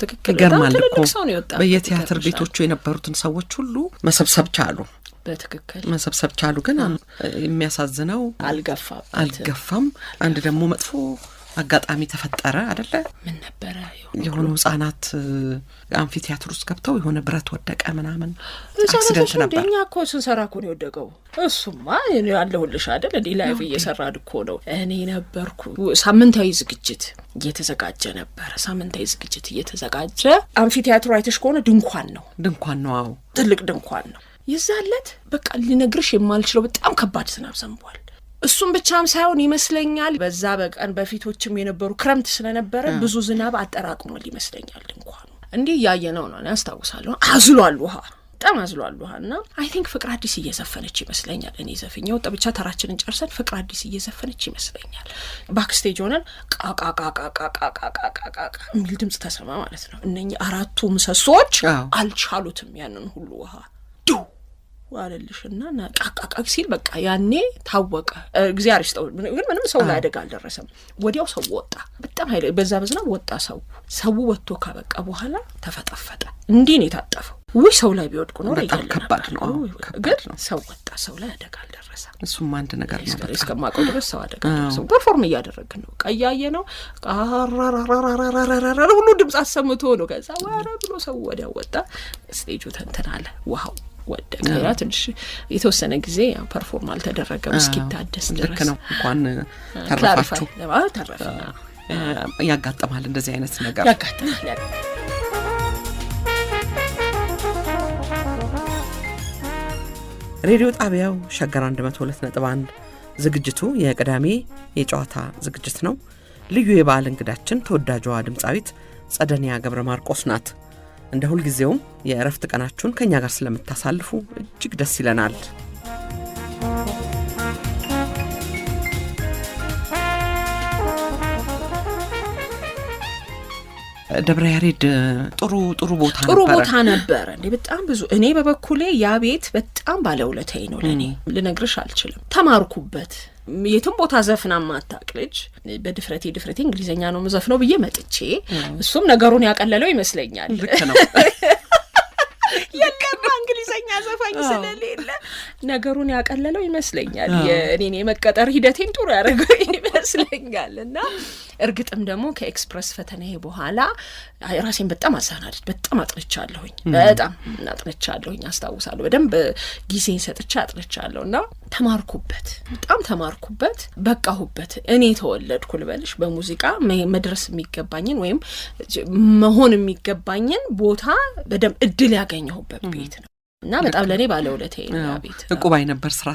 ትክክል ገርማል እኮ ነው በየቲያትር ቤቶቹ የነበሩትን ሰዎች ሁሉ መሰብሰብ ቻሉ በትክክል መሰብሰብ ቻሉ ግን የሚያሳዝነው አልገፋም አንድ ደግሞ መጥፎ አጋጣሚ ተፈጠረ አይደለ? ምን ነበር የሆነ ህጻናት አምፊ ቲያትር ውስጥ ገብተው የሆነ ብረት ወደቀ ምናምን አክሲደንት ነበር። እኛ እኮ ስንሰራ እኮ ነው የወደቀው። እሱማ እኔ ያለሁልሽ አይደል እንዴ ላይቭ እየሰራን እኮ ነው። እኔ ነበርኩ። ሳምንታዊ ዝግጅት እየተዘጋጀ ነበር። ሳምንታዊ ዝግጅት እየተዘጋጀ አምፊ ቲያትሩ አይተሽ ከሆነ ድንኳን ነው። አዎ ትልቅ ድንኳን ነው። ይዛለት በቃ ሊነግርሽ የማልችለው በጣም ከባድ ዝናብ ዘንቧል። እሱም ብቻም ሳይሆን ይመስለኛል በዛ በቀን በፊቶችም የነበሩ ክረምት ስለነበረ ብዙ ዝናብ አጠራቅሟል ይመስለኛል። ድንኳኑ እንዲህ ያየነው ነው ያስታውሳለሁ። አዝሏል ውሃ በጣም አዝሏል ውሃና አይ ቲንክ ፍቅር አዲስ እየዘፈነች ይመስለኛል። እኔ ዘፈኛው ብቻ ተራችንን ጨርሰን ፍቅር አዲስ እየዘፈነች ይመስለኛል። ባክስቴጅ ሆነን ቃቃቃቃቃቃቃቃቃ የሚል ድምጽ ተሰማ ማለት ነው። እነኚህ አራቱ ምሰሶች አልቻሉትም ያንን ሁሉ ውሃ ዱ ዋለልሽና ቃቃቃ ሲል በቃ ያኔ ታወቀ። እግዚአብሔር ይስጠው ግን ምንም ሰው ላይ አደጋ አልደረሰም። ወዲያው ሰው ወጣ። በጣም ኃይለ በዛ ወጣ። ሰው ወጥቶ ካበቃ በኋላ ተፈጠፈጠ። እንዲህ ነው የታጠፈው። ወይ ሰው ላይ ቢወድቁ ነው በጣም ከባድ ነው። ግን ሰው ወጣ። ሰው ላይ አደጋ አልደረሰም። እሱም አንድ ነገር ነው። እስከማውቀው ድረስ ሰው አደጋ አልደረሰም። ፐርፎርም እያደረግን ነው። ቀያየ ነው ቃራራራራራራ ሁሉ ድምጽ አሰምቶ ነው። ከዛ ዋራ ብሎ ሰው ወዲያው ወጣ። ስቴጁ ተንተናለ። ውሃው ወደቀ። ያ ትንሽ የተወሰነ ጊዜ ፐርፎርም አልተደረገም እስኪታደስ ድረስ። ልክ ነው። እንኳን ተረፋችሁ። ተረፈና ያጋጥማል እንደዚህ አይነት ነገር ያጋጥማል። ሬዲዮ ጣቢያው ሸገር 102.1 ዝግጅቱ የቅዳሜ የጨዋታ ዝግጅት ነው። ልዩ የበዓል እንግዳችን ተወዳጇ ድምጻዊት ጸደኒያ ገብረ ማርቆስ ናት። እንደ ሁል ጊዜውም የእረፍት ቀናችሁን ከኛ ጋር ስለምታሳልፉ እጅግ ደስ ይለናል። ደብረ ያሬድ ጥሩ ቦታ ነበር እንዴ? በጣም ብዙ። እኔ በበኩሌ ያ ቤት በጣም ባለውለታዬ ነው ለኔ። ልነግርሽ አልችልም። ተማርኩበት። የትም ቦታ ዘፍና ማታቅ ልጅ በድፍረቴ እንግሊዘኛ ነው መዘፍነው ብዬ መጥቼ እሱም ነገሩን ያቀለለው ይመስለኛል። ልክ ነው። የለማ እንግሊዘኛ ዘፋኝ ስለሌለ ነገሩን ያቀለለው ይመስለኛል። የኔ የመቀጠር ሂደቴን ጥሩ ያደረገው ይመስለኛል። እና እርግጥም ደግሞ ከኤክስፕረስ ፈተናዬ በኋላ ራሴን በጣም አሳናድድ በጣም አጥንቻለሁኝ። አስታውሳለሁ። በደንብ ጊዜን ሰጥቼ አጥንቻለሁና በጣም ተማርኩበት፣ በቃሁበት። እኔ ተወለድኩ ልበልሽ በሙዚቃ መድረስ የሚገባኝን ወይም መሆን የሚገባኝን ቦታ በደንብ እድል ያገኘሁበት ቤት ነው። እና በጣም ለኔ ባለውለታዬ ነው ቤት። ዕቁባይ ነበር ስራ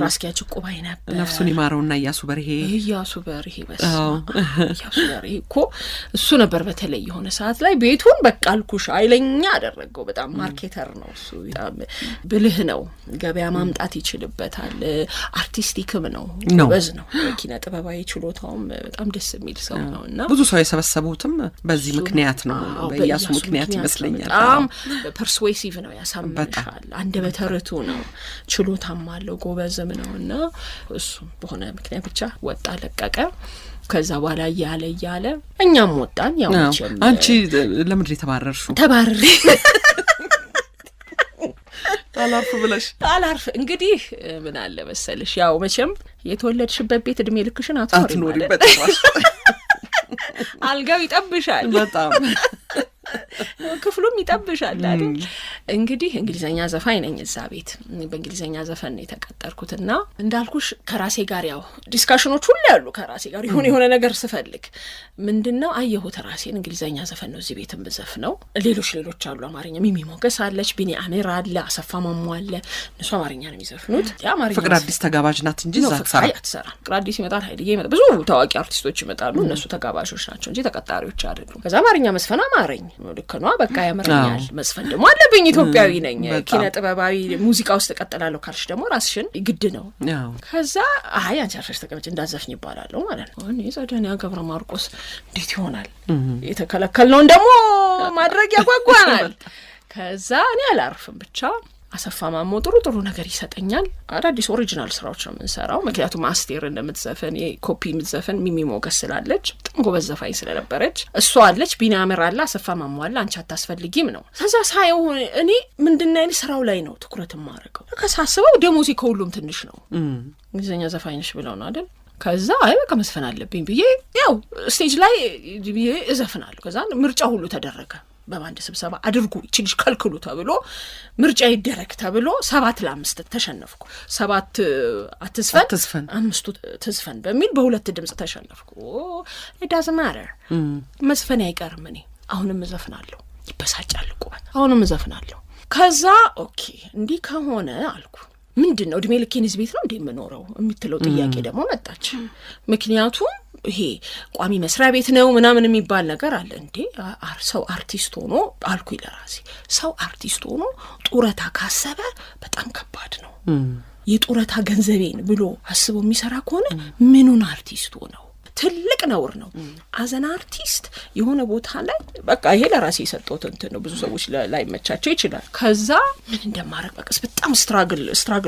አስኪያጅ ዕቁባይ ነበር። ነፍሱን ይማረውና እያሱ በርሄ እኮ እሱ ነበር። በተለይ የሆነ ሰዓት ላይ ቤቱን በቃ አልኩሽ አይለኛ አደረገው። በጣም ማርኬተር ነው እሱ። በጣም ብልህ ነው። ገበያ ማምጣት ይችልበታል። አርቲስቲክም ነው። ጎበዝ ነው። ኪነ ጥበባዊ ችሎታውም በጣም ደስ የሚል ሰው ነውና ብዙ ሰው የሰበሰቡትም በዚህ ምክንያት ነው። በእያሱ ምክንያት ይመስለኛል። በጣም ፐርስዌሲቭ ነው። ያሳምናል። አንደበተ ርቱዕ ነው። ችሎታም አለው። ጎበዝም ነውና እሱ በሆነ ምክንያት ብቻ ወጣ ለቀቀ። ከዛ በኋላ እያለ እኛም ወጣን። ያው አንቺ ለምንድን የተባረርሽው? ተባረሪ አላርፍ እንግዲህ ምን አለ መሰልሽ፣ ያው መቼም የተወለድሽበት ቤት እድሜ ልክሽን አትኖሪበት። አልጋው ይጠብሻል በጣም ክፍሉም ይጠብሻል አይደል? እንግዲህ እንግሊዘኛ ዘፋኝ ነኝ እዛ ቤት። በእንግሊዘኛ ዘፈን ነው የተቀጠርኩትና እንዳልኩሽ ከራሴ ጋር ያው ዲስካሽኖች ሁሉ ያሉ ከራሴ ጋር የሆነ ነገር ስፈልግ ምንድነው አየሁት ራሴን እንግሊዘኛ ዘፈን ነው እዚህ ቤትም ዘፍነው። ሌሎች አሉ አማርኛ ሚሚ ሞገስ አለች፣ ቢኒ አሜር አለ፣ አሰፋ ማሞ አለ። እነሱ አማርኛ ነው የሚዘፍኑት። አማርኛ ፍቅር አዲስ ተጋባዥ ናት እንጂ አትሰራ። ፍቅር አዲስ ይመጣል፣ ኃይልዬ ይመጣል፣ ብዙ ታዋቂ አርቲስቶች ይመጣሉ። እነሱ ተጋባዦች ናቸው እንጂ ተቀጣሪዎች አይደሉም። ከዛ አማርኛ መስፈን አማረኝ። ልክ ነው። በቃ ያመረኛል። መስፈን ደግሞ አለብኝ። ኢትዮጵያዊ ነኝ። ኪነ ጥበባዊ ሙዚቃ ውስጥ ተቀጥላለሁ ካልሽ ደግሞ ራስሽን ግድ ነው። ከዛ አንቺ አርፈሽ ተቀመጭ እንዳዘፍኝ ይባላል ማለት ነው። እኔ ጸደኒያ ገብረ ማርቆስ እንዴት ይሆናል? የተከለከልነውን ደግሞ ማድረግ ያጓጓናል። ከዛ እኔ አላርፍም ብቻ አሰፋ ማሞ ጥሩ ነገር ይሰጠኛል። አዳዲስ ኦሪጂናል ስራዎች ነው የምንሰራው። ምክንያቱም አስቴር እንደምትዘፈን የኮፒ የምትዘፈን ሚሚ ሞገስ ስላለች በጣም ጎበዝ ዘፋኝ ስለነበረች እሷ አለች፣ ቢኒ አሜር አለ፣ አሰፋ ማሞ አለ። አንቺ አታስፈልጊም ነው። ከዛ ሳየው እኔ ምንድነው አይነት ስራው ላይ ነው ትኩረት የማደርገው። ከሳስበው ደሞዜ ከሁሉም ትንሽ ነው። እንግሊዘኛ ዘፋኝ ነሽ ብለው ነው አይደል? ከዛ አይ በቃ መስፈን አለብኝ ብዬ ያው ስቴጅ ላይ እዘፍናለሁ። ከዛ ምርጫ ሁሉ ተደረገ። በባንድ ስብሰባ አድርጉ ይችልሽ ከልክሉ ተብሎ ምርጫ ይደረግ ተብሎ 7-5 ተሸነፍኩ። 7 አትስፈን 5 ትስፈን በሚል በሁለት ድምጽ ተሸነፍኩ። it doesn't matter መስፈን አይቀርም። እኔ አሁንም እዘፍናለሁ። ይበሳጫል እኮ አሁንም እዘፍናለሁ። ከዛ ኦኬ እንዲህ ከሆነ አልኩ ምንድነው እድሜ ልኬን እዚህ ቤት ነው እንዴ የምኖረው የምትለው ጥያቄ ደግሞ መጣች። ምክንያቱም ይሄ ቋሚ መስሪያ ቤት ነው ምናምን የሚባል ነገር አለ እንዴ? ሰው አርቲስት ሆኖ አልኩኝ ለራሴ ሰው አርቲስት ሆኖ ጡረታ ካሰበ በጣም ከባድ ነው። የጡረታ ገንዘቤን ብሎ አስቦ የሚሰራ ከሆነ ምኑን አርቲስት ሆነው ትልቅ ነውር ነው። አዘን አርቲስት የሆነ ቦታ ላይ በቃ ይሄ ለራሴ የሰጠሁት እንትን ነው። ብዙ ሰዎች ላይ መቻቸው ይችላል። ከዛ ምን እንደማረግ በቃ በጣም ስትራግል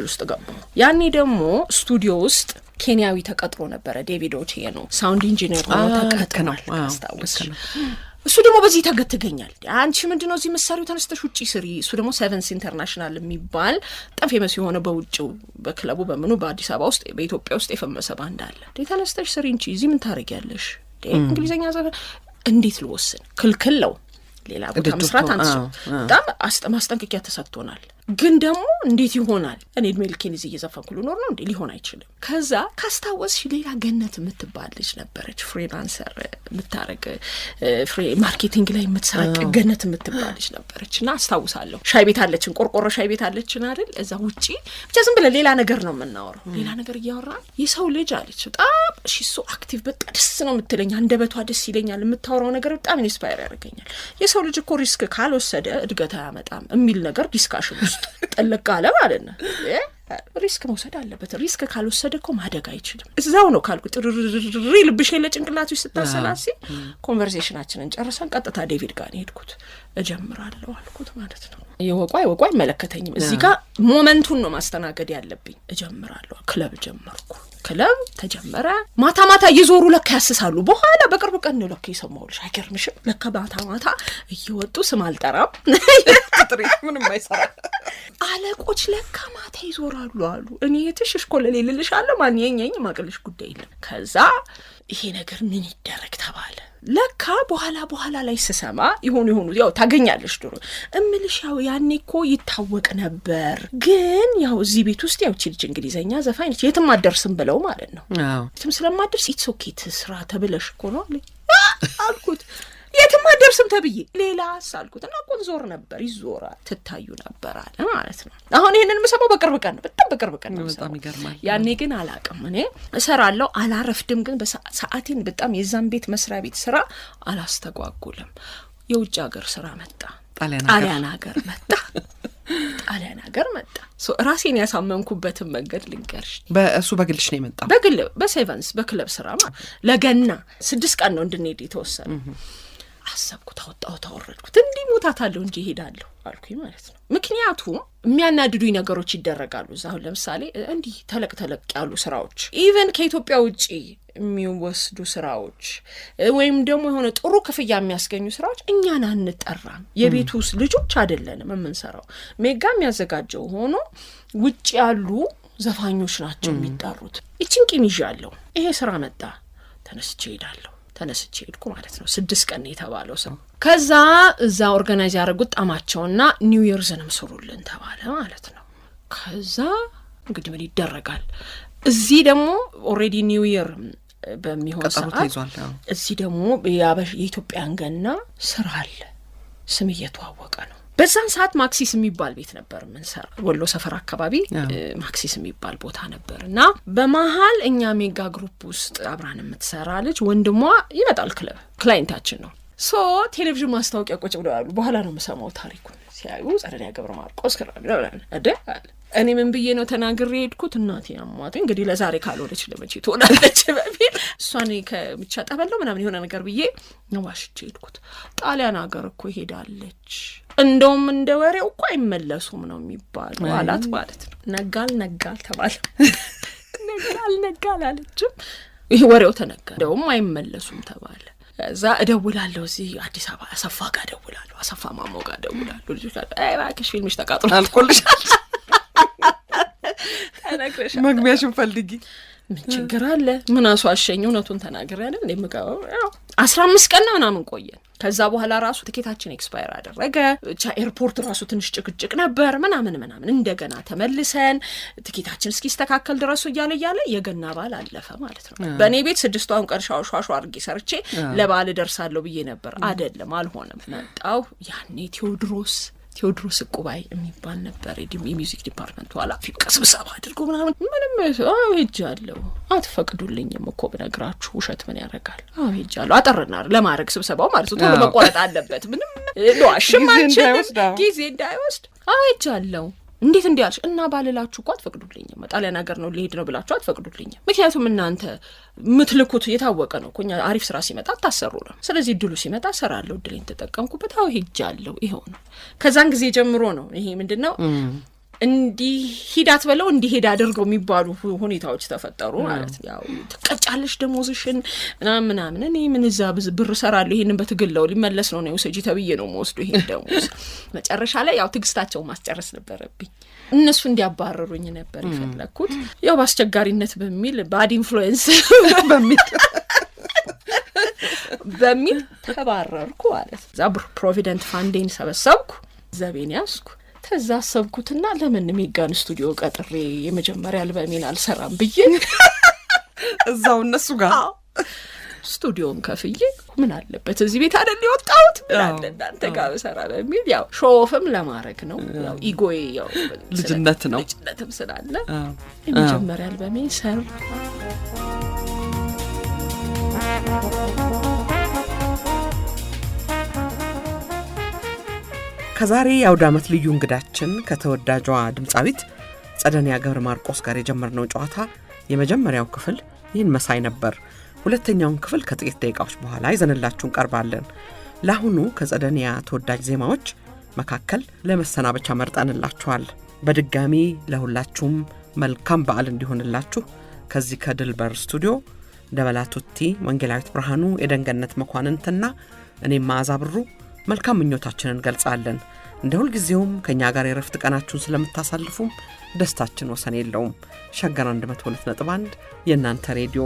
ውስጥ ገባ። ያኔ ደግሞ ስቱዲዮ ውስጥ ኬንያዊ ተቀጥሮ ነበረ። ዴቪድ ኦቼኖ ሳውንድ ኢንጂነር ሆኖ ተቀጥሯል። አስታውስ። እሱ ደግሞ በዚህ ተገትገኛል። አንቺ ምንድነው እዚህ መሳሪያው ተነስተሽ ውጪ ስሪ። እሱ ደግሞ ሴቨንስ ኢንተርናሽናል የሚባል በጣም ፌመስ የሆነ በውጪው በክለቡ በምኑ በአዲስ አበባ ውስጥ በኢትዮጵያ ውስጥ የፈመሰ ባንድ አለ። ተነስተሽ ስሪ እንጂ እዚህ ምን ታረጊያለሽ? እንግሊዘኛ ዘፈን እንዴት ልወስን? ክልክል ነው። ሌላ ቦታ መስራት አንቺ በጣም ማስጠንቀቂያ ተሰጥቶናል። ግን ደግሞ እንዴት ይሆናል? እኔ እድሜ ልኬን እዚህ እየዘፈንኩ ልኖር ነው እንዴ? ሊሆን አይችልም። ከዛ ካስታወስሽ ሌላ ገነት የምትባል ልጅ ነበረች፣ ፍሪላንሰር የምታረግ ማርኬቲንግ ላይ የምትሰራ ገነት የምትባል ልጅ ነበረች። እና አስታውሳለሁ ሻይ ቤት አለችን፣ ቆርቆሮ ሻይ ቤት አለችን አይደል? እዛ ውጪ ብቻ ዝም ብለን ሌላ ነገር ነው የምናወራው። ሌላ ነገር እያወራን የሰው ልጅ አለች በጣም እሺ ሶ አክቲቭ በጣም ደስ ነው የምትለኝ፣ አንደበቷ ደስ ይለኛል፣ የምታወራው ነገር በጣም ኢንስፓየር ያደርገኛል። የሰው ልጅ እኮ ሪስክ ካልወሰደ እድገት አያመጣም የሚል ነገር ዲስካሽን ውስጥ ጠለቅ አለ ማለት ነው። ሪስክ መውሰድ አለበት። ሪስክ ካልወሰደ እኮ ማደግ አይችልም። እዛው ነው ካልኩ ጥርሪ ልብሽ ለጭንቅላቱ ስታሰላሲ ኮንቨርሴሽናችንን ጨርሰን ቀጥታ ዴቪድ ጋር ሄድኩት። እጀምራለሁ አልኩት ማለት ነው። የወቋ አይመለከተኝም። እዚህ ጋር ሞመንቱን ነው ማስተናገድ ያለብኝ። እጀምራለሁ። ክለብ ጀመርኩ። ክለብ ተጀመረ። ማታ እየዞሩ ለካ ያስሳሉ። በኋላ በቅርብ ቀን ነው ለካ የሰማሁልሽ። አይገርምሽም? ለካ ማታ እየወጡ ስም አልጠራም ጥሪ ምንም አይሰራ አለቆች ለካ ማታ ይዞራሉ አሉ። እኔ የትሽሽ ኮለሌ ልልሻለሁ ማን የኛኝ ማቅልሽ ጉዳይ የለም። ከዛ ይሄ ነገር ምን ይደረግ ተባለ። ለካ በኋላ ላይ ስሰማ ይሆኑ ያው ታገኛለሽ ድሮ እምልሽ ያው ያኔ እኮ ይታወቅ ነበር። ግን ያው እዚህ ቤት ውስጥ ያው ቺልጅ እንግሊዘኛ ዘፋኝ ነች የትም አደርስም ብለው ማለት ነው። የትም ስለማደርስ ኢትስ ኦኬ ትስራ ተብለሽ እኮ ነው አልኩት። የትም አደርስም ተብዬ ሌላ ሳልኩት እና ኮንዞር ነበር ይዞራል ትታዩ ነበር አለ ማለት ነው። አሁን ይሄንን የምሰማው በቅርብ ቀን ነው፣ በጣም በቅርብ ቀን ነው። በጣም ይገርማል። ያኔ ግን አላቅም። እኔ እሰራለሁ አላረፍድም፣ ግን በሰዓቴን በጣም የዛን ቤት መስሪያ ቤት ስራ አላስተጓጉልም። የውጭ ሀገር ስራ መጣ፣ ጣሊያን ሀገር መጣ። ራሴን ያሳመንኩበትን መንገድ ልንገርሽ። በእሱ በግልሽ ነው የመጣው? በግል በሴቨንስ በክለብ ስራ ለገና 6 ቀን ነው እንድንሄድ የተወሰነ። አሰብኩት፣ ታወረድኩት። እንዲህ ሞታታለሁ እንጂ እሄዳለሁ አልኩኝ ማለት ነው። ምክንያቱም የሚያናድዱኝ ነገሮች ይደረጋሉ። አሁን ለምሳሌ እንዲህ ተለቅ ያሉ ስራዎች ኢቨን ከኢትዮጵያ ውጪ የሚወስዱ ስራዎች ወይም ደግሞ የሆነ ጥሩ ክፍያ የሚያስገኙ ስራዎች እኛን አንጠራም። የቤቱ ውስጥ ልጆች አይደለንም የምንሰራው። ሜጋ የሚያዘጋጀው ሆኖ ውጪ ያሉ ዘፋኞች ናቸው የሚጠሩት። ይችን ቂም ይዣለሁ። ይሄ ስራ መጣ፣ ተነስቼ ሄድኩ ማለት ነው። 6 ቀን የተባለው ሰው ከዛ እዛ ኦርጋናይዝ ያደረጉት ጣማቸውና ኒው ይርዝንም ስሩልን ተባለ ማለት ነው። ከዛ እንግዲህ ምን ይደረጋል? እዚህ ደግሞ ኦሬዲ ኒው ይር በሚሆን ሰዓት እዚህ ደግሞ የኢትዮጵያን ገና ስራ አለ። ስም እየተዋወቀ ነው። በዛን ሰዓት ማክሲስ የሚባል ቤት ነበር ምንሰራ፣ ወሎ ሰፈር አካባቢ ማክሲስ የሚባል ቦታ ነበር። እና በመሀል እኛ ሜጋ ግሩፕ ውስጥ አብራን የምትሰራ ልጅ ወንድሟ ይመጣል። ክላይንታችን ነው። ቴሌቪዥን ማስታወቂያ ቁጭ ብለው ያሉ። በኋላ ነው የምሰማው ታሪኩን። ሲያዩ ጸደኒያ ገብረ ማርቆስ እኔ ምን ብዬ ነው ተናግሬ ሄድኩት። እናቴ አሟት እንግዲህ ለዛሬ ካልሆነች ለመቼ ትሆናለች በሚል እሷን ከምቻ ጠበለው ምናምን የሆነ ነገር ብዬ ነው ዋሽቼ ሄድኩት። ጣሊያን ሀገር እኮ ሄዳለች፣ እንደውም እንደ ወሬው እኮ አይመለሱም ነው የሚባለው አላት ማለት ነው። ነጋል ተባለ። ነጋል አለችም። ይሄ ወሬው ተነጋ። እንደውም አይመለሱም ተባለ። እዛ እደውላለሁ እዚህ አዲስ አበባ አሰፋ ጋር እደውላለሁ፣ አሰፋ ማሞ ጋር እደውላለሁ። ልጅ ጋር እባክሽ ፊልምሽ ተቃጥሏል አልቆልሻል፣ ተነግረሻል፣ መግቢያሽን ፈልጊ። ምን ችግር አለ? ምን አስዋሸኝ? እውነቱን ተናግሬ አይደል እንደምጋው 15 ቀን ምናምን ቆየን። ከዛ በኋላ ራሱ ትኬታችን ኤክስፓየር አደረገ። ኤርፖርት ራሱ ትንሽ ጭቅጭቅ ነበር ምናምን እንደገና ተመልሰን ትኬታችን እስኪስተካከል ድረስ እያለ የገና በዓል አለፈ ማለት ነው። በእኔ ቤት 6ቷን ቀን ሻሽ አድርጌ ሰርቼ ለበዓል ደርሳለሁ ብዬ ነበር። አይደለም አልሆነም። መጣው ያኔ ቴዎድሮስ ቁባይ የሚባል ነበር የሚውዚክ ዲፓርትመንት ኃላፊ። ስብሰባ አድርጎ ምንም ሄጃለሁ። አትፈቅዱልኝም እኮ ብነግራችሁ ውሸት ምን ያደርጋል? ሄጃለሁ አጠርና ለማድረግ ስብሰባው ማለት ነው። ቶሎ መቆረጥ አለበት። ምንም ለዋሽም ጊዜ እንዳይወስድ ሄጃለሁ። እንዴት እንዲያልሽ እና ባልላችሁ እኮ አትፈቅዱልኝም። ጣሊያን ሀገር ነው ሊሄድ ነው ብላችሁ አትፈቅዱልኝም። ምክንያቱም እናንተ ምትልኩት የታወቀ ነው እኮ። አሪፍ ስራ ሲመጣ አታሰሩ ነው። ስለዚህ እድሉ ሲመጣ ሰራለሁ። እድሌን ተጠቀምኩበት። ሄጃለሁ። ይሄው ነው። ከዛን ጊዜ ጀምሮ ነው ይሄ ምንድነው እንዲህ ሂዳት በለው እንዲሄድ አድርገው የሚባሉ ሁኔታዎች ተፈጠሩ ማለት ነው። ያው ተቀጫለሽ ደሞዝሽን ምናምን እኔ ምን እዛ ብር ሰራለሁ ይሄንን በትግለው ሊመለስ ነው ወሰጂ ተብዬ ነው ወስዶ ይሄን ደሞዝ መጨረሻ ላይ ያው ትግስታቸው ማስጨረስ ነበረብኝ። እነሱ እንዲያባረሩኝ ነበር የፈለኩት። ያው ባስቸጋሪነት በሚል ባድ ኢንፍሉዌንስ በሚል ተባረርኩ ማለት ነው። ዛ ፕሮቪደንት ፋንዴን ሰበሰብኩ፣ ዘቤን ያስኩ። ከዛ አሰብኩትና ለምን ሜጋን ስቱዲዮ ቀጥሬ የመጀመሪያ አልበሜን አልሰራም ብዬ እዛው እነሱ ጋር ስቱዲዮን ከፍዬ ምን አለበት እዚህ ቤት አይደል የወጣሁት ምን አለ እናንተ ጋር በሰራ በሚል ያው ሾፍም ለማድረግ ነው። ያው ኢጎዬ ያው ልጅነትም ስላለ የመጀመሪያ አልበሜን ሰራ። ከዛሬ የአውደ ዓመት ልዩ እንግዳችን ከተወዳጇ ድምፃዊት ጸደንያ ገብረ ማርቆስ ጋር የጀመርነው ጨዋታ የመጀመሪያው ክፍል ይህን መሳይ ነበር። ሁለተኛውን ክፍል ከጥቂት ደቂቃዎች በኋላ ይዘንላችሁ እንቀርባለን። ለአሁኑ ከጸደንያ ተወዳጅ ዜማዎች መካከል ለመሰናበቻ መርጠንላችኋል። በድጋሚ ለሁላችሁም መልካም በዓል እንዲሆንላችሁ ከዚህ ከድልበር ስቱዲዮ ደበላቱቲ፣ ወንጌላዊት ብርሃኑ፣ የደንገነት መኳንንትና እኔም መዓዛ ብሩ መልካም ምኞታችንን ገልጻለን። እንደ ሁል ጊዜውም ከኛ ጋር የረፍት ቀናችሁን ስለምታሳልፉም ደስታችን ወሰን የለውም። ሸገር 102.1 የእናንተ ሬዲዮ